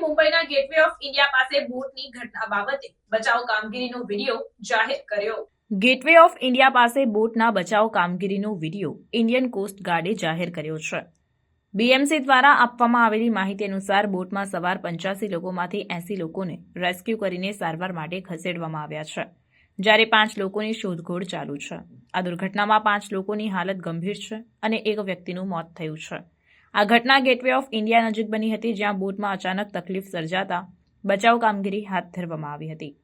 મુંબઈના gateway of India પાસે બોટની ઘટના બાબતે બચાવ કામગીરીનો વિડીયો જાહેર કર્યો। ગેટવે ઓફ ઇન્ડિયા પાસે બોટના બચાવ કામગીરીનો વિડીયો ઇન્ડિયન કોસ્ટ ગાર્ડે જાહેર કર્યો છે। બીએમસી દ્વારા આપવામાં આવેલી માહિતી અનુસાર બોટમાં સવાર 85 લોકોમાંથી 80 લોકોને રેસ્ક્યુ કરીને સારવાર માટે ખસેડવામાં આવ્યા છે, જ્યારે 5 લોકોની શોધખોળ ચાલુ છે। આ દુર્ઘટનામાં 5 લોકોની હાલત ગંભીર છે અને એક વ્યક્તિનું મોત થયું છે। આ ઘટના ગેટવે ઓફ ઇન્ડિયા નજીક બની હતી, જ્યાં બોટમાં અચાનક તકલીફ સર્જાતા બચાવ કામગીરી હાથ ધરવામાં આવી હતી।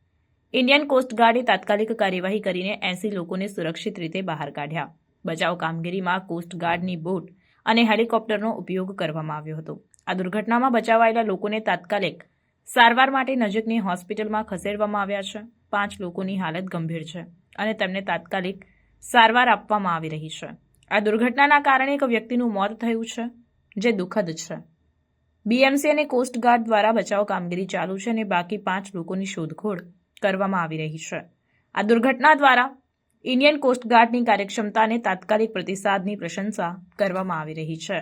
ઇન્ડિયન કોસ્ટ ગાર્ડે તાત્કાલિક કાર્યવાહી કરીને 80 લોકોને સુરક્ષિત રીતે બહાર કાઢ્યા। બચાવ કામગીરીમાં કોસ્ટ ગાર્ડની બોટ અને હેલિકોપ્ટરનો ઉપયોગ કરવામાં આવ્યો હતો। આ દુર્ઘટનામાં બચાવાયેલા લોકોને તાત્કાલિક સારવાર માટે નજીકની હોસ્પિટલમાં ખસેડવામાં આવ્યા છે। 5 લોકોની હાલત ગંભીર છે અને તેમને તાત્કાલિક સારવાર આપવામાં આવી રહી છે। આ દુર્ઘટનાના કારણે એક વ્યક્તિનું મોત થયું છે, જે દુઃખદ છે। બીએમસી અને કોસ્ટ ગાર્ડ દ્વારા બચાવ કામગીરી ચાલુ છે અને બાકી 5 લોકોની શોધખોળ કરવામાં આવી રહી છે। આ દુર્ઘટના દ્વારા ઇન્ડિયન કોસ્ટ ગાર્ડની કાર્યક્ષમતા અને તાત્કાલિક પ્રતિસાદની પ્રશંસા કરવામાં આવી રહી છે।